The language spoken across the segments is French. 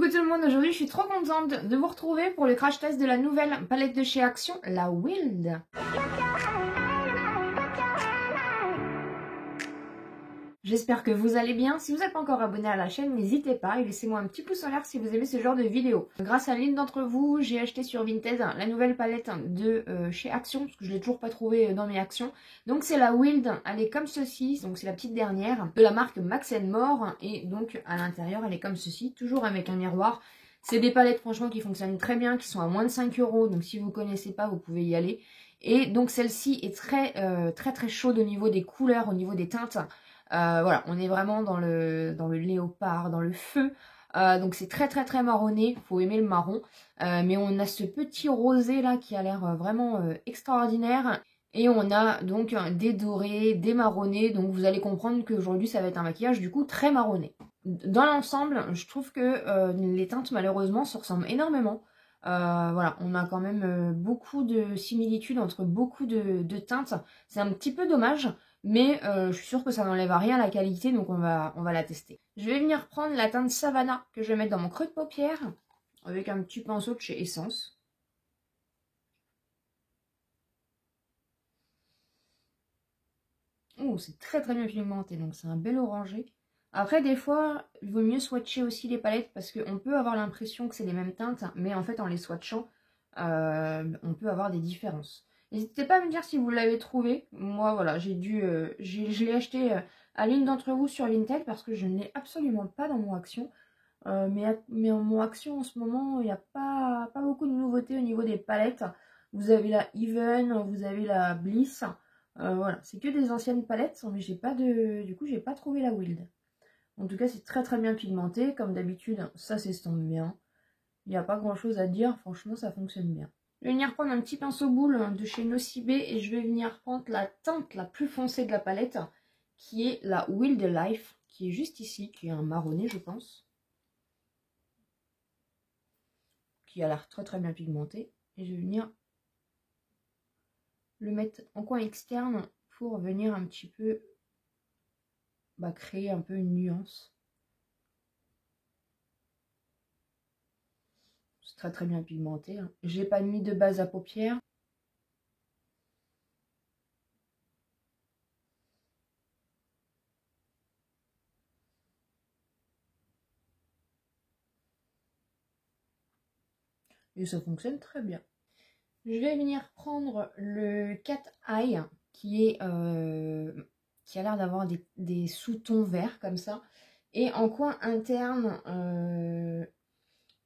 Coucou tout le monde, aujourd'hui je suis trop contente de vous retrouver pour le crash test de la nouvelle palette de chez Action, la Wild. J'espère que vous allez bien. Si vous n'êtes pas encore abonné à la chaîne, n'hésitez pas et laissez-moi un petit pouce en l'air si vous aimez ce genre de vidéo. Grâce à l'une d'entre vous, j'ai acheté sur Vinted la nouvelle palette de chez Action, parce que je ne l'ai toujours pas trouvée dans mes actions. Donc c'est la Wild, elle est comme ceci, donc c'est la petite dernière, de la marque Max & More, et donc à l'intérieur elle est comme ceci, toujours avec un miroir. C'est des palettes franchement qui fonctionnent très bien, qui sont à moins de 5 €, donc si vous ne connaissez pas, vous pouvez y aller. Et donc celle-ci est très chaude au niveau des couleurs, au niveau des teintes. Voilà, on est vraiment dans le léopard, dans le feu. Donc c'est très marronné, faut aimer le marron. Mais on a ce petit rosé là qui a l'air vraiment extraordinaire. Et on a donc des dorés, des marronnés. Donc vous allez comprendre qu'aujourd'hui ça va être un maquillage du coup très marronné. Dans l'ensemble, je trouve que les teintes malheureusement se ressemblent énormément. Voilà, on a quand même beaucoup de similitudes entre beaucoup de teintes. C'est un petit peu dommage. Mais je suis sûre que ça n'enlève rien à la qualité, donc on va la tester. Je vais venir prendre la teinte Savannah que je vais mettre dans mon creux de paupière avec un petit pinceau de chez Essence. Oh, c'est très bien pigmenté, donc c'est un bel orangé. Après, des fois, il vaut mieux swatcher aussi les palettes parce qu'on peut avoir l'impression que c'est les mêmes teintes, mais en fait, en les swatchant, on peut avoir des différences. N'hésitez pas à me dire si vous l'avez trouvé. Moi, voilà, je l'ai acheté à l'une d'entre vous sur Vinted parce que je ne l'ai absolument pas dans mon action. Mais en mon action en ce moment, il n'y a pas beaucoup de nouveautés au niveau des palettes. Vous avez la Even, vous avez la Bliss. Voilà, c'est que des anciennes palettes, mais du coup, j'ai pas trouvé la Wild. En tout cas, c'est très bien pigmenté. Comme d'habitude, ça s'estompe bien. Il n'y a pas grand chose à dire. Franchement, ça fonctionne bien. Je vais venir prendre un petit pinceau boule de chez Nocibé et je vais venir prendre la teinte la plus foncée de la palette, qui est la Wild Life, qui est juste ici, qui est un marronné, je pense. Qui a l'air très bien pigmenté. Et je vais venir le mettre en coin externe pour venir un petit peu créer un peu une nuance. C'est très bien pigmenté. J'ai pas mis de base à paupières. Et ça fonctionne très bien. Je vais venir prendre le Cat Eye qui a l'air d'avoir des sous-tons verts comme ça. Et en coin interne,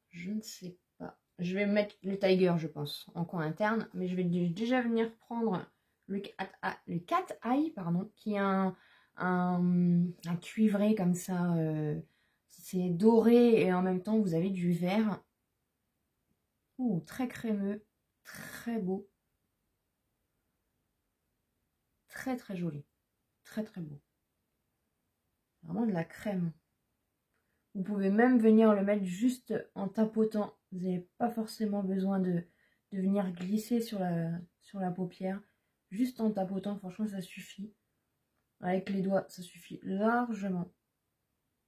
je ne sais pas. Je vais mettre le Tiger, je pense, en coin interne. Mais je vais déjà venir prendre le Cat Eye, pardon, qui est un cuivré comme ça. C'est doré et en même temps, vous avez du vert. Ouh, très crémeux, très beau. Très joli. Très beau. Vraiment de la crème. Vous pouvez même venir le mettre juste en tapotant. Vous n'avez pas forcément besoin de venir glisser sur la paupière. Juste en tapotant, franchement, ça suffit. Avec les doigts, ça suffit largement.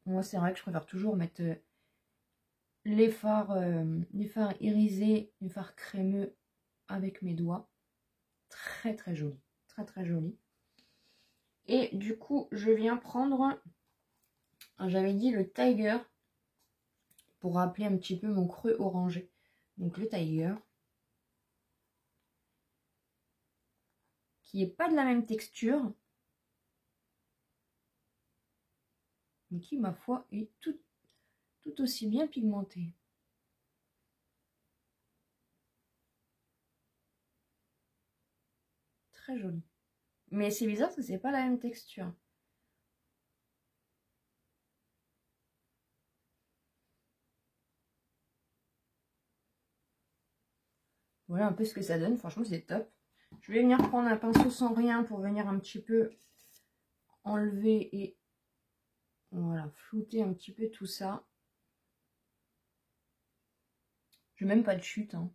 Moi, c'est vrai que je préfère toujours mettre les fards irisés, les fards crémeux avec mes doigts. Très joli. Très joli. Et du coup, je viens prendre, j'avais dit le Tiger, pour rappeler un petit peu mon creux orangé. Donc le Tiger, qui est pas de la même texture, mais qui, ma foi, est tout aussi bien pigmenté. Très joli. Mais c'est bizarre parce que c'est pas la même texture. Voilà un peu ce que ça donne. Franchement, c'est top. Je vais venir prendre un pinceau sans rien pour venir un petit peu enlever et voilà, flouter un petit peu tout ça. Je n'ai même pas de chute, hein.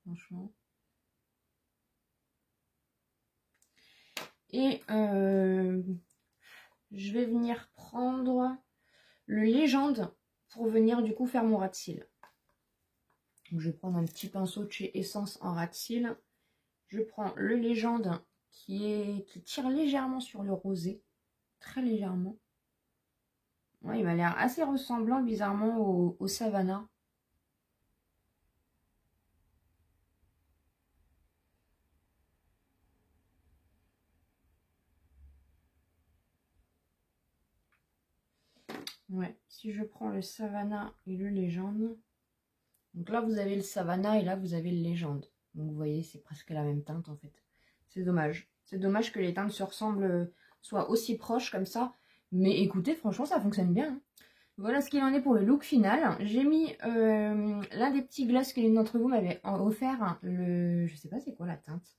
Franchement. Et je vais venir prendre le Légende pour venir du coup faire mon ras de cils. Donc, je vais prendre un petit pinceau de chez Essence en ras de cils. Je prends le Légende qui tire légèrement sur le rosé, très légèrement. Ouais, il m'a l'air assez ressemblant bizarrement au Savannah. Ouais, si je prends le Savannah et le Légende. Donc là, vous avez le Savannah et là, vous avez le Légende. Donc vous voyez, c'est presque la même teinte en fait. C'est dommage. C'est dommage que les teintes se ressemblent, soient aussi proches comme ça. Mais écoutez, franchement, ça fonctionne bien. Hein. Voilà ce qu'il en est pour le look final. J'ai mis l'un des petits glosses que l'une d'entre vous m'avait offert. Hein, je sais pas c'est quoi la teinte.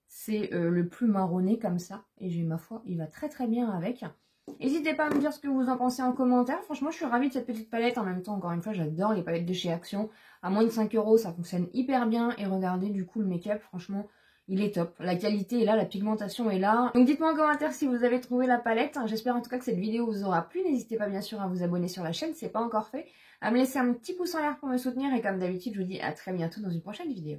C'est le plus marronné comme ça. Et j'ai ma foi, il va très très bien avec. N'hésitez pas à me dire ce que vous en pensez en commentaire. Franchement, je suis ravie de cette petite palette. En même temps, encore une fois, j'adore les palettes de chez Action. À moins de 5 €, ça fonctionne hyper bien. Et regardez, du coup, le make-up, franchement, il est top. La qualité est là, la pigmentation est là. Donc dites-moi en commentaire si vous avez trouvé la palette. J'espère en tout cas que cette vidéo vous aura plu. N'hésitez pas bien sûr à vous abonner sur la chaîne si ce n'est pas encore fait. À me laisser un petit pouce en l'air pour me soutenir. Et comme d'habitude, je vous dis à très bientôt dans une prochaine vidéo.